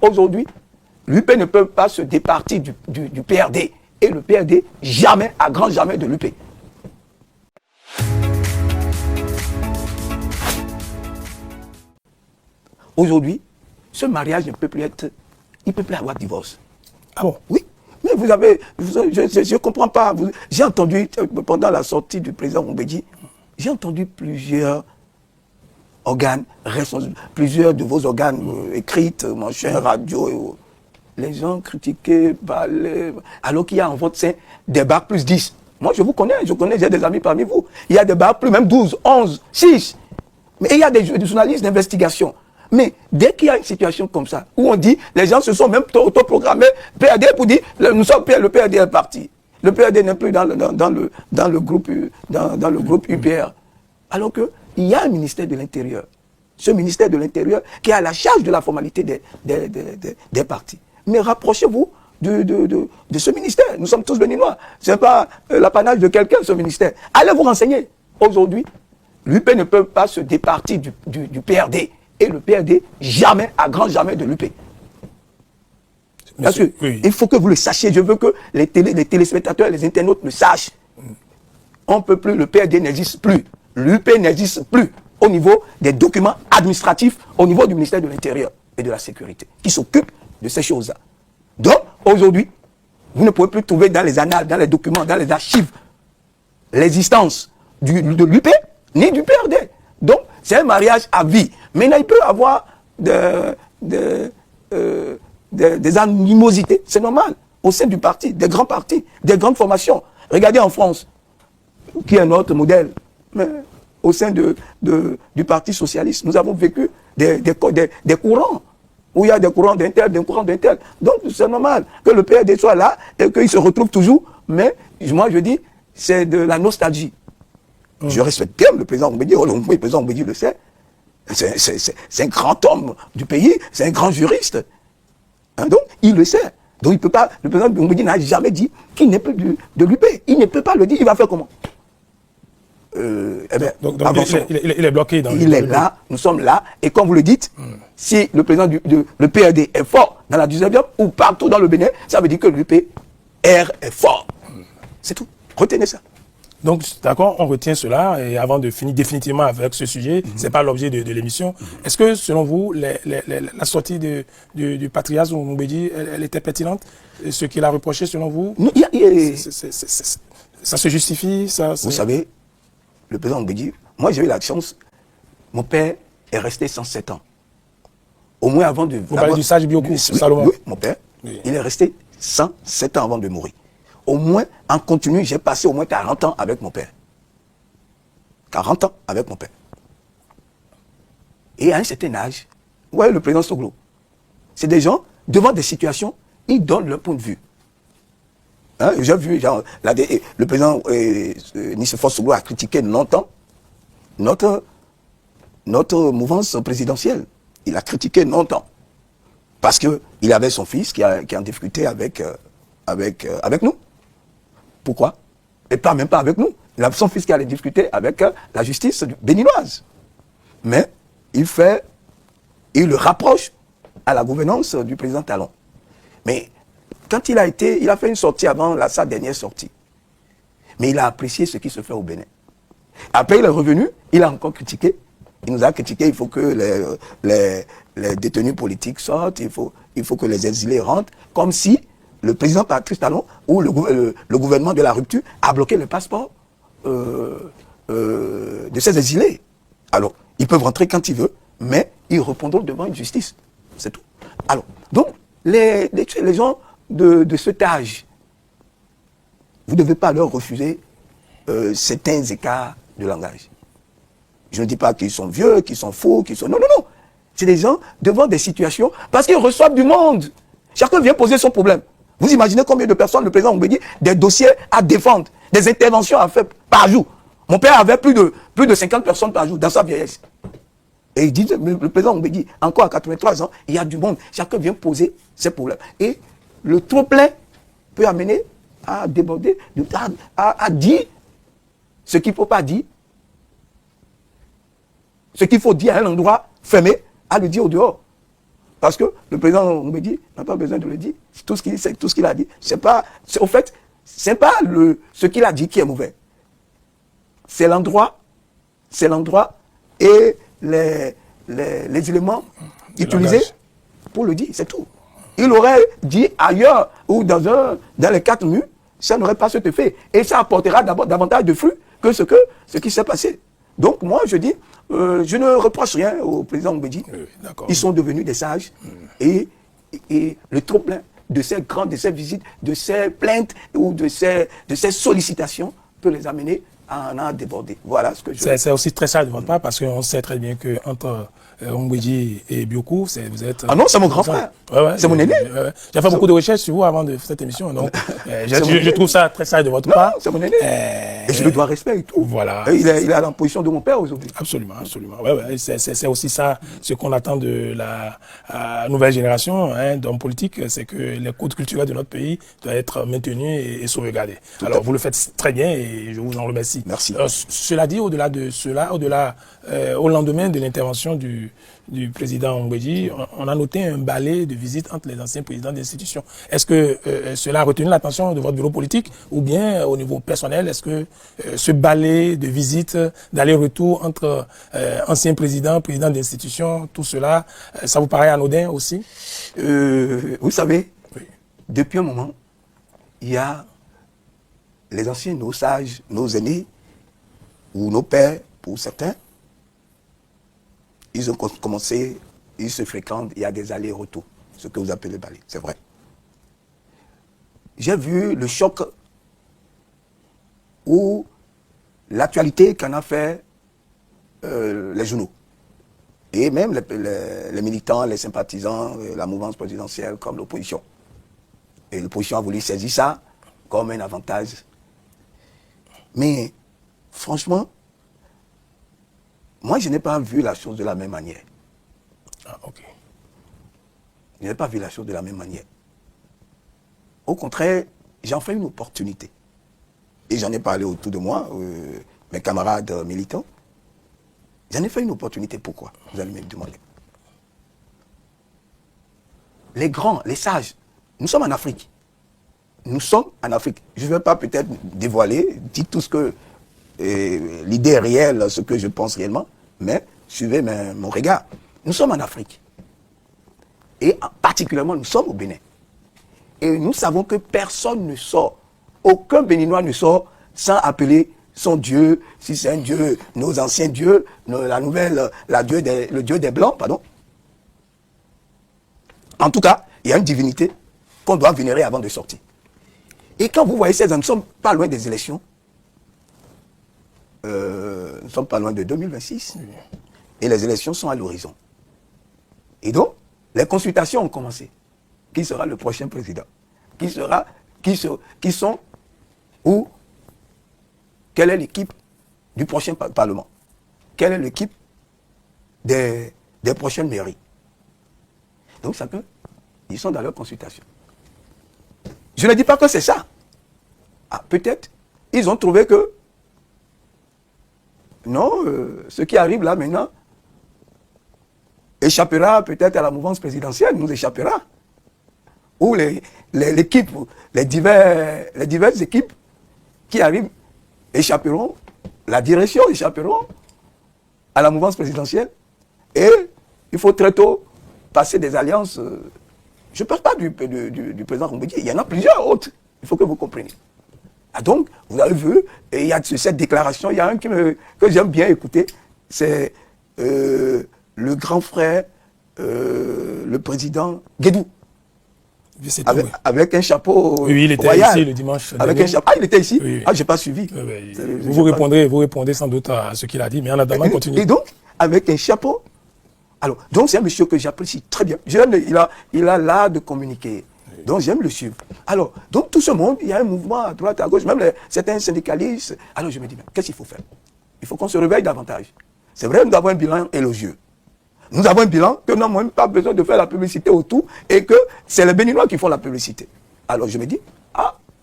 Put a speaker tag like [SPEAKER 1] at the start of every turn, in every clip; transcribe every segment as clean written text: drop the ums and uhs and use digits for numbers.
[SPEAKER 1] aujourd'hui, l'UP ne peut pas se départir du PRD. Et le PRD, jamais, à grand jamais de l'UP. Aujourd'hui, ce mariage ne peut plus être... Il ne peut plus avoir de divorce.
[SPEAKER 2] Ah bon?
[SPEAKER 1] Oui. Mais vous avez... Je ne comprends pas. J'ai entendu, pendant la sortie du président Mbeki, j'ai entendu plusieurs organes, plusieurs de vos organes écrites, mon cher radio, les gens critiquaient, alors qu'il y a en votre sein des bacs plus 10. Moi, je connais, j'ai des amis parmi vous. Il y a des bacs plus même 12, 11, 6. Mais il y a des journalistes d'investigation. Mais dès qu'il y a une situation comme ça, où on dit, les gens se sont même autoprogrammés PRD pour dire, nous sommes le PRD est parti. Le PRD n'est plus dans le groupe UPR. Alors qu'il y a un ministère de l'Intérieur. Ce ministère de l'Intérieur qui a la charge de la formalité des partis. Mais rapprochez-vous de ce ministère. Nous sommes tous béninois. Ce n'est pas l'apanage de quelqu'un, ce ministère. Allez vous renseigner. Aujourd'hui, l'UP ne peut pas se départir du PRD. Et le PRD, jamais, à grand jamais de l'UP. Parce que il faut que vous le sachiez. Je veux que les téléspectateurs, les internautes le sachent. On ne peut plus, le PRD n'existe plus. L'UP n'existe plus au niveau des documents administratifs, au niveau du ministère de l'Intérieur et de la Sécurité, qui s'occupe de ces choses-là. Donc, aujourd'hui, vous ne pouvez plus trouver dans les annales, dans les documents, dans les archives, l'existence de l'UP ni du PRD. Donc, c'est un mariage à vie. Maintenant, il peut y avoir des animosités, c'est normal, au sein du parti, des grands partis, des grandes formations. Regardez en France, qui est notre modèle. Mais au sein du Parti socialiste, nous avons vécu des courants, où il y a des courants d'un tel, d'un courant d'un tel. Donc, c'est normal que le PRD soit là et qu'il se retrouve toujours. Mais, moi, je dis, c'est de la nostalgie. Je respecte bien le président Mbeki, le président Mbeki le sait. C'est un grand homme du pays, c'est un grand juriste. Hein, donc, il le sait. Donc, il peut pas, le président Mbeki n'a jamais dit qu'il n'est plus de l'UP. Il ne peut pas le dire, il va faire comment?
[SPEAKER 2] Donc il est bloqué dans
[SPEAKER 1] il est là, nous sommes là, et comme vous le dites, si le président le PRD est fort dans la 19e ou partout dans le Bénin, ça veut dire que l'UPR est fort. C'est tout. Retenez ça.
[SPEAKER 2] Donc, d'accord, on retient cela, et avant de finir définitivement avec ce sujet, c'est pas l'objet de l'émission. Est-ce que, selon vous, la sortie du patriarche Mbeki, elle était pertinente? Ce qu'il a reproché, selon vous, ça se justifie?
[SPEAKER 1] Vous savez, le président Mbeki, moi j'ai eu la chance, mon père est resté 107 ans. Au moins avant de...
[SPEAKER 2] Vous parlez du sage Biokou, Salomon?
[SPEAKER 1] Oui, mon père, il est resté 107 ans avant de mourir. Au moins, en continu, j'ai passé au moins 40 ans avec mon père. 40 ans avec mon père. Et à un certain âge, vous voyez le président Soglo, c'est des gens, devant des situations, ils donnent leur point de vue. Hein, j'ai vu, le président Nicéphore Soglo a critiqué longtemps notre mouvance présidentielle. Il a critiqué longtemps. Parce qu'il avait son fils qui en discutait avec nous. Pourquoi? Et même pas avec nous. Il a son fils qui allait discuter avec la justice béninoise. Mais il le rapproche à la gouvernance du président Talon. Mais quand il a fait une sortie avant sa dernière sortie. Mais il a apprécié ce qui se fait au Bénin. Après, il est revenu, il a encore critiqué. Il nous a critiqué, il faut que les détenus politiques sortent, il faut que les exilés rentrent, comme si le président Patrice Talon ou le gouvernement de la rupture a bloqué le passeport de ces exilés. Alors, ils peuvent rentrer quand ils veulent, mais ils répondront devant une justice. C'est tout. Alors, donc, les gens de cet âge, vous ne devez pas leur refuser certains écarts de langage. Je ne dis pas qu'ils sont vieux, qu'ils sont faux, qu'ils sont... Non, non, non. C'est des gens devant des situations, parce qu'ils reçoivent du monde. Chacun vient poser son problème. Vous imaginez combien de personnes le président Mbeki, des dossiers à défendre, des interventions à faire par jour. Mon père avait plus de 50 personnes par jour dans sa vieillesse. Et il dit, le président Mbeki, encore à 83 ans, il y a du monde. Chacun vient poser ses problèmes. Et le trop-plein peut amener à déborder, à dire ce qu'il ne faut pas dire. Ce qu'il faut dire à un endroit fermé, à le dire au dehors. Parce que le président Mbedi n'a pas besoin de le dire. Tout ce qu'il a dit, au fait, c'est pas ce qu'il a dit qui est mauvais. C'est l'endroit et les éléments utilisés pour le dire, c'est tout. Il aurait dit ailleurs ou dans les 4 murs, ça n'aurait pas cet effet. Et ça apportera davantage de fruits que ce qui s'est passé. Donc moi, je dis, je ne reproche rien au président Mbedi. Ils sont devenus des sages. Et le trop-plein de ces visites, de ces plaintes ou de ces sollicitations peut les amener à en déborder. Voilà ce que je...
[SPEAKER 2] C'est aussi très sage de votre part parce qu'on sait très bien qu'entre Mbedi et Biokou, vous êtes...
[SPEAKER 1] Ah non, c'est mon grand frère. C'est mon aîné.
[SPEAKER 2] J'ai fait beaucoup de recherches sur vous avant de cette émission. Donc, je trouve ça très sage de votre part.
[SPEAKER 1] C'est mon aîné. Et je lui dois respect et tout.
[SPEAKER 2] Voilà.
[SPEAKER 1] Il est dans la position de mon père aujourd'hui.
[SPEAKER 2] Absolument, absolument. C'est aussi ça, ce qu'on attend de la nouvelle génération d'hommes politiques, c'est que les codes culturels de notre pays doivent être maintenus et sauvegardés. Alors, vous le faites très bien et je vous en remercie.
[SPEAKER 1] Merci.
[SPEAKER 2] Cela dit, au-delà de cela, au lendemain de l'intervention du président Mbedi, on a noté un balai de visites entre les anciens présidents d'institutions. Est-ce que cela a retenu l'attention de votre bureau politique ou bien au niveau personnel, est-ce que ce balai de visites, d'aller-retour entre anciens présidents d'institutions, tout cela, ça vous paraît anodin aussi?
[SPEAKER 1] Vous savez, depuis un moment, il y a les anciens, nos sages, nos aînés, ou nos pères, pour certains, ils ont commencé, ils se fréquentent, il y a des allers-retours, ce que vous appelez balai, c'est vrai. J'ai vu le choc ou l'actualité qu'en a fait les journaux. Et même les militants, les sympathisants, la mouvance présidentielle comme l'opposition. Et l'opposition a voulu saisir ça comme un avantage. Mais franchement, moi je n'ai pas vu la chose de la même manière.
[SPEAKER 2] Ah, ok.
[SPEAKER 1] Je n'ai pas vu la chose de la même manière. Au contraire, j'en fais une opportunité. Et j'en ai parlé autour de moi, mes camarades militants. J'en ai fait une opportunité. Pourquoi? Vous allez me demander. Les grands, les sages, nous sommes en Afrique. Nous sommes en Afrique. Je ne vais pas peut-être dévoiler, dire tout ce que l'idée réelle, ce que je pense réellement, mais suivez mon regard. Nous sommes en Afrique. Et particulièrement, nous sommes au Bénin. Et nous savons que personne ne sort, aucun Béninois ne sort sans appeler son Dieu, si c'est un Dieu, nos anciens dieux, le Dieu des Blancs, pardon. En tout cas, il y a une divinité qu'on doit vénérer avant de sortir. Et quand vous voyez ces hommes, nous ne sommes pas loin des élections. Nous ne sommes pas loin de 2026. Et les élections sont à l'horizon. Et donc, les consultations ont commencé. Qui sera le prochain président? Qui sont où? Quelle est l'équipe du prochain Parlement? Quelle est l'équipe des prochaines mairies? Donc, ça peut. Ils sont dans leur consultation. Je ne dis pas que c'est ça. Ah, peut-être, ils ont trouvé que non, ce qui arrive là maintenant échappera peut-être à la mouvance présidentielle, nous échappera. Ou l'équipe, les diverses équipes qui arrivent échapperont, la direction échapperont à la mouvance présidentielle. Et il faut très tôt passer des alliances. Je ne parle pas du président Mbedi, il y en a plusieurs autres. Il faut que vous compreniez. Ah donc, vous avez vu, et il y a cette déclaration, il y a un que j'aime bien écouter, c'est le grand frère, le président Guédou. Avec un chapeau
[SPEAKER 2] oui, il était
[SPEAKER 1] royal.
[SPEAKER 2] Ici le dimanche.
[SPEAKER 1] Avec un chapeau. Ah, il était ici?
[SPEAKER 2] Oui, oui.
[SPEAKER 1] Ah, je n'ai pas suivi.
[SPEAKER 2] Oui, oui. Vous répondez sans doute à ce qu'il a dit, mais en attendant, continuez.
[SPEAKER 1] Et donc, avec un chapeau. Alors, donc c'est un monsieur que j'apprécie très bien. Il a l'art de communiquer. Oui. Donc j'aime le suivre. Alors, donc tout ce monde, il y a un mouvement à droite, à gauche, même certains syndicalistes. Alors je me dis, qu'est-ce qu'il faut faire? Il faut qu'on se réveille davantage. C'est vrai, nous avons un bilan élogieux. Nous avons un bilan que nous n'avons même pas besoin de faire la publicité autour et que c'est les Béninois qui font la publicité. Alors je me dis,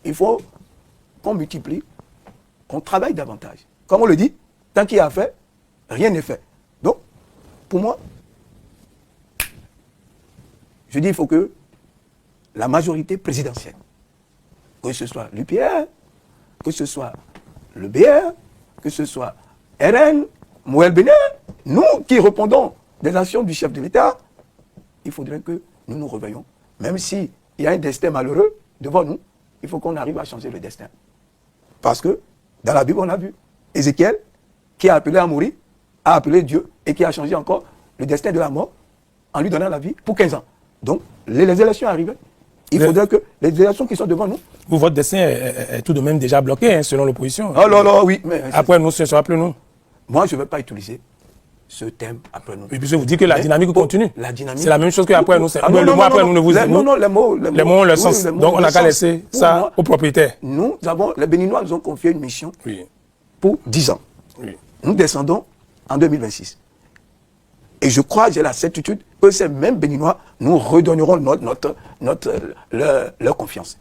[SPEAKER 1] il faut qu'on multiplie, qu'on travaille davantage. Comme on le dit, tant qu'il y a fait, rien n'est fait. Donc, pour moi, Je dis il faut que la majorité présidentielle, que ce soit l'UPR, que ce soit le BR, que ce soit RN, Moël Bénin, nous qui répondons des actions du chef de l'État, il faudrait que nous nous réveillons. Même s'il y a un destin malheureux devant nous, il faut qu'on arrive à changer le destin. Parce que dans la Bible, on a vu Ézéchiel, qui a appelé à mourir, a appelé Dieu et qui a changé encore le destin de la mort en lui donnant la vie pour 15 ans. Donc, les élections arrivent. Il faudrait que les élections qui sont devant nous...
[SPEAKER 2] Votre destin est tout de même déjà bloqué, hein, selon l'opposition.
[SPEAKER 1] Oh là là, oui. Mais
[SPEAKER 2] après nous, ce sera après nous.
[SPEAKER 1] Moi, je ne vais pas utiliser ce thème après nous.
[SPEAKER 2] Et puis vous dites que la dynamique continue.
[SPEAKER 1] La dynamique.
[SPEAKER 2] C'est la même chose qu'après nous.
[SPEAKER 1] Le
[SPEAKER 2] mot après nous ne vous...
[SPEAKER 1] Non, les mots,
[SPEAKER 2] ont le sens. Donc on n'a qu'à laisser ça aux propriétaires.
[SPEAKER 1] Les Béninois nous ont confié une mission pour 10 ans.
[SPEAKER 2] Oui.
[SPEAKER 1] Nous descendons en 2026. Et je crois, j'ai la certitude que ces mêmes Béninois nous redonneront leur confiance.